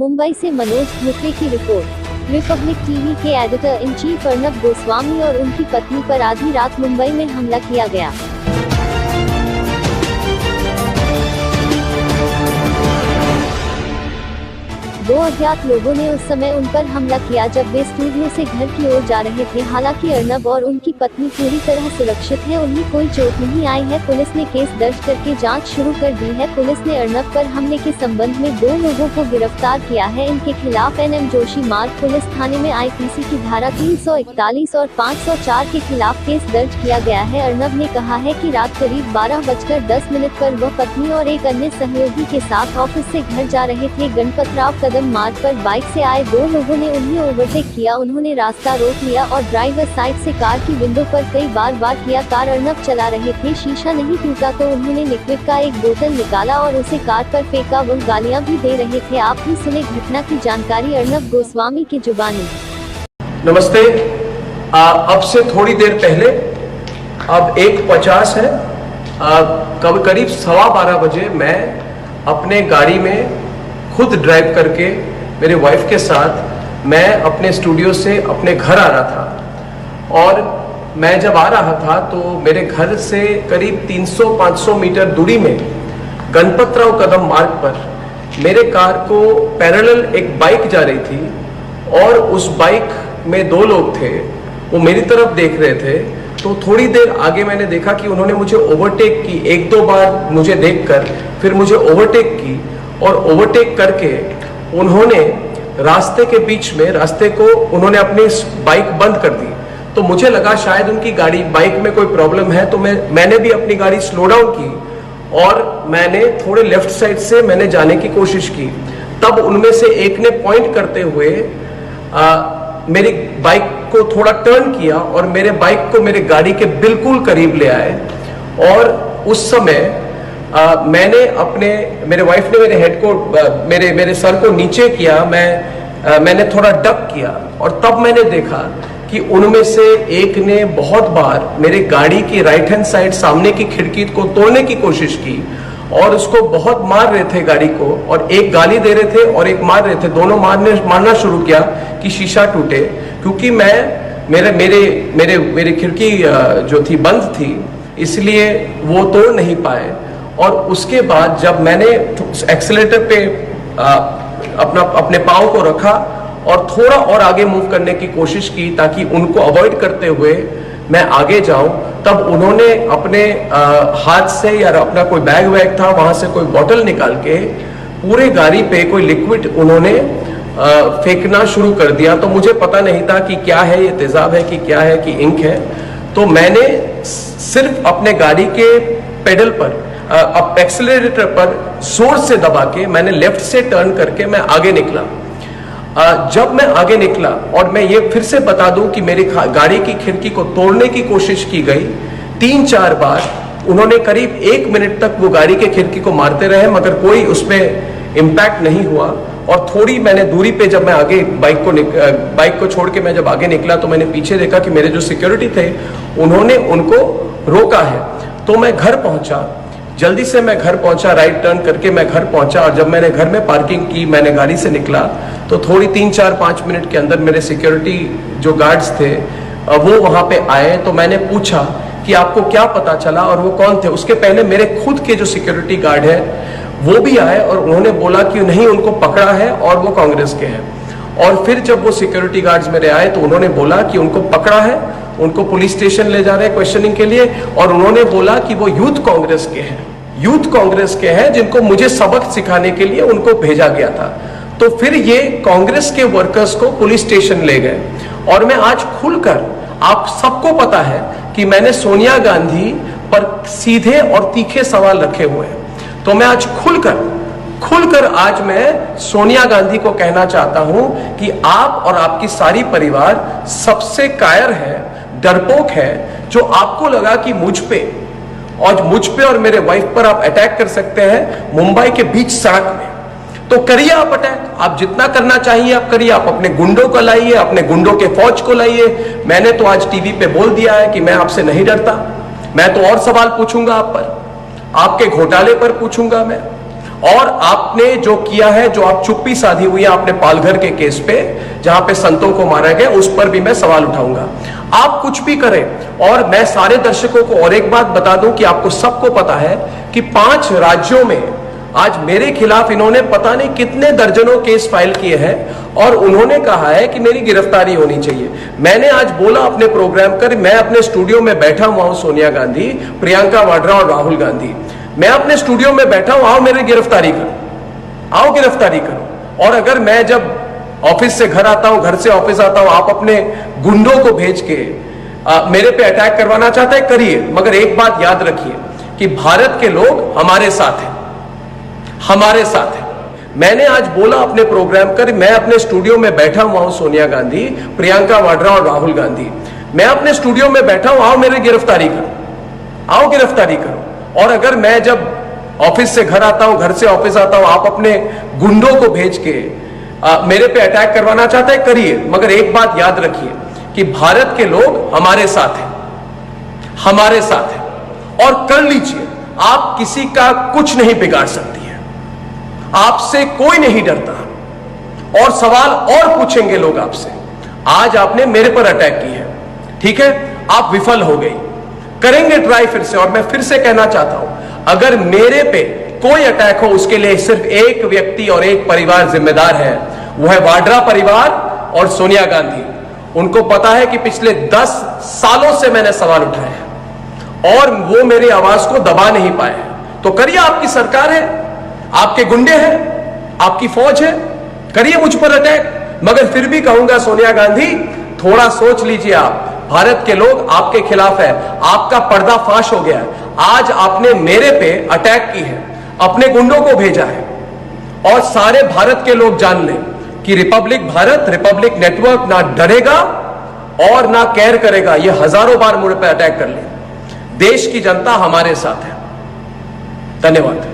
मुंबई से मनोज धोत्रे की report. Republic TV के editor in chief Arnab Goswami और उनकी पत्नी पर आधी रात मुंबई में हमला किया गया। दो अज्ञात लोगों ने उस समय उन पर हमला किया जब वे स्टूडियो से घर की ओर जा रहे थे। हालांकि अर्नब और उनकी पत्नी पूरी तरह सुरक्षित है, उन्हें कोई चोट नहीं आई है। पुलिस ने केस दर्ज करके जांच शुरू कर दी है। पुलिस ने अर्नब पर हमले के संबंध में 2 लोगों को गिरफ्तार किया है। इनके खिलाफ NM जोशी मार्ग पुलिस थाने में IPC की धारा 341 और 504 के खिलाफ केस दर्ज किया गया है। अर्नब ने कहा है कि रात करीब 12:10 पर वह पत्नी और एक अन्य सहयोगी के साथ ऑफिस से घर जा रहे थे। गणपतराव कदम मार्ग पर बाइक से आए 2 लोगों ने उन्हें ओवरटेक किया। उन्होंने रास्ता रोक लिया और ड्राइवर साइड से कार की विंडो पर कई बार वार किया। कार अर्नब चला रहे थे, शीशा नहीं टूटा तो उन्होंने लिक्विड का एक बोतल निकाला और उसे कार पर फेंका। वह गालियां भी दे रहे थे। आप भी सुने घटना की जानकारी अर्नब गोस्वामी की जुबानी। नमस्ते। अब से थोड़ी देर पहले, अब 1:50 है, करीब 12:15 बजे मैं अपने गाड़ी में खुद ड्राइव करके मेरे वाइफ के साथ मैं अपने स्टूडियो से अपने घर आ रहा था। और मैं जब आ रहा था तो मेरे घर से करीब 300-500 मीटर दूरी में गणपतराव कदम मार्ग पर मेरे कार को पैरेलल एक बाइक जा रही थी और उस बाइक में 2 लोग थे। वो मेरी तरफ देख रहे थे। तो थोड़ी देर आगे मैंने देखा कि उन्होंने मुझे ओवरटेक की। 1-2 बार मुझे देखकर फिर मुझे ओवरटेक की और ओवरटेक करके उन्होंने रास्ते के बीच में उन्होंने अपनी बाइक बंद कर दी। तो मुझे लगा शायद उनकी बाइक में कोई प्रॉब्लम है। तो मैंने भी अपनी गाड़ी स्लो डाउन की और मैंने थोड़े लेफ्ट साइड से मैंने जाने की कोशिश की। तब उनमें से एक ने पॉइंट करते हुए मेरी बाइक को थोड़ा टर्न किया और मेरे बाइक को मेरे गाड़ी के बिल्कुल करीब ले आए। और उस समय मैंने मेरे वाइफ ने मेरे हेड को मेरे सर को नीचे किया। मैंने थोड़ा डक किया और तब मैंने देखा कि उनमें से एक ने बहुत बार मेरे गाड़ी की राइट हैंड साइड सामने की खिड़की को तोड़ने की कोशिश की और उसको बहुत मार रहे थे गाड़ी को। और एक गाली दे रहे थे और एक मार रहे थे। दोनों मारना शुरू किया कि शीशा टूटे, क्योंकि मेरे खिड़की जो थी बंद थी, इसलिए वो तोड़ नहीं पाए। और उसके बाद जब मैंने एक्सीलेटर पे अपने पाँव को रखा और थोड़ा और आगे मूव करने की कोशिश की ताकि उनको अवॉइड करते हुए मैं आगे जाऊं, तब उन्होंने अपने हाथ से या अपना कोई बैग था वहां से कोई बोतल निकाल के पूरे गाड़ी पे कोई लिक्विड उन्होंने फेंकना शुरू कर दिया। तो मुझे पता नहीं था कि क्या है, ये तेजाब है कि क्या है कि इंक है। तो मैंने सिर्फ अपने गाड़ी के पेडल पर एक्सीलरेटर पर जोर से दबा के मैंने लेफ्ट से टर्न करके मैं आगे निकला। जब मैं आगे निकला, और मैं ये फिर से बता दूं कि मेरी गाड़ी की खिड़की को तोड़ने की कोशिश की गई 3-4 बार। उन्होंने करीब 1 मिनट तक वो गाड़ी के खिड़की को मारते रहे, मगर कोई उसमें इम्पैक्ट नहीं हुआ। और थोड़ी मैंने दूरी पे जब मैं आगे बाइक को छोड़ के मैं जब आगे निकला तो मैंने पीछे देखा कि मेरे जो सिक्योरिटी थे उन्होंने उनको रोका है। तो मैं घर पहुंचा, जल्दी से मैं घर पहुंचा, राइट टर्न करके मैं घर पहुंचा। और जब मैंने घर में पार्किंग की, मैंने गाड़ी से निकला तो थोड़ी 3-4-5 मिनट के अंदर मेरे सिक्योरिटी जो गार्ड्स थे वो वहां पे आए। तो मैंने पूछा कि आपको क्या पता चला और वो कौन थे। उसके पहले मेरे खुद के जो सिक्योरिटी गार्ड है वो भी आए और उन्होंने बोला कि नहीं, उनको पकड़ा है और वो कांग्रेस के हैं। और फिर जब वो सिक्योरिटी गार्ड्स मेरे आए तो उन्होंने बोला कि उनको पकड़ा है, उनको पुलिस स्टेशन ले जा रहे हैं क्वेश्चनिंग के लिए। और उन्होंने बोला कि वो यूथ कांग्रेस के हैं जिनको मुझे सबक सिखाने के लिए उनको भेजा गया था। तो फिर ये कांग्रेस के वर्कर्स को पुलिस स्टेशन ले गए। और मैं आज खुलकर, आप सबको पता है कि मैंने सोनिया गांधी पर सीधे और तीखे सवाल रखे हुए हैं। तो मैं आज खुलकर आज मैं सोनिया गांधी को कहना चाहता हूं कि आप और आपकी सारी परिवार सबसे कायर है, डरपोक है। जो आपको लगा कि मुझ पे और मेरे वाइफ पर आप अटैक कर सकते हैं मुंबई के बीच सड़क में, तो करिए आप अटैक। आप जितना करना चाहिए आप करिए। आप अपने गुंडों को लाइए, अपने गुंडों के फौज को लाइए। मैंने तो आज टीवी पे बोल दिया है कि मैं आपसे नहीं डरता। मैं तो और सवाल पूछूंगा आप पर, आपके घोटाले पर पूछूंगा मैं, और आपने जो किया है, जो आप चुप्पी साधी हुई है आपने पालघर के केस पे जहां पे संतों को मारा गया, उस पर भी मैं सवाल उठाऊंगा। आप कुछ भी करें, और मैं सारे दर्शकों को और एक बात बता दूं कि आपको सबको पता है कि 5 राज्यों में आज मेरे खिलाफ इन्होंने पता नहीं कितने दर्जनों केस फाइल किए हैं, और उन्होंने कहा है कि मेरी गिरफ्तारी होनी चाहिए। मैंने आज बोला अपने प्रोग्राम कर, मैं अपने स्टूडियो में बैठा हुआ हूं, सोनिया गांधी, प्रियंका वाड्रा और राहुल गांधी, मैं अपने स्टूडियो में बैठा हूं, आओ मेरी गिरफ्तारी करो, आओ गिरफ्तारी करो। और अगर मैं जब ऑफिस से घर आता हूं, घर से ऑफिस आता हूं, आप अपने गुंडों को भेज के मेरे पे अटैक करवाना चाहते हैं, करिए, मगर एक बात याद रखिए कि भारत के लोग हमारे साथ हैं, हमारे साथ है। मैंने आज बोला अपने प्रोग्राम कर, मैं अपने स्टूडियो में बैठा हुआ हूं, सोनिया गांधी, प्रियंका वाड्रा और राहुल गांधी, मैं अपने स्टूडियो में बैठा हूं, आओ मेरी गिरफ्तारी करो, आओ गिरफ्तारी करो। और अगर मैं जब ऑफिस से घर आता हूं, घर से ऑफिस आता हूं, आप अपने गुंडों को भेज के मेरे पे अटैक करवाना चाहते हैं, करिए, मगर एक बात याद रखिए कि भारत के लोग हमारे साथ हैं, हमारे साथ हैं। और कर लीजिए, आप किसी का कुछ नहीं बिगाड़ सकती है, आपसे कोई नहीं डरता, और सवाल और पूछेंगे लोग आपसे। आज आपने मेरे पर अटैक की है, ठीक है, आप विफल हो गई, करेंगे ट्राई फिर से। और मैं फिर से कहना चाहता हूं, अगर मेरे पे कोई अटैक हो, उसके लिए सिर्फ एक व्यक्ति और एक परिवार जिम्मेदार है, वो है वाड्रा परिवार और सोनिया गांधी। उनको पता है कि पिछले 10 सालों से मैंने सवाल उठाए हैं और वो मेरी आवाज को दबा नहीं पाए। तो करिए, आपकी सरकार है, आपके गुंडे हैं, आपकी फौज है, करिए मुझ पर अटैक। मगर फिर भी कहूंगा, सोनिया गांधी, थोड़ा सोच लीजिए। आप, भारत के लोग आपके खिलाफ है, आपका पर्दाफाश हो गया है। आज आपने मेरे पे अटैक की है, अपने गुंडों को भेजा है, और सारे भारत के लोग जान लें कि रिपब्लिक भारत, रिपब्लिक नेटवर्क ना डरेगा और ना केयर करेगा। ये हजारों बार मुझ पे अटैक कर ले, देश की जनता हमारे साथ है। धन्यवाद।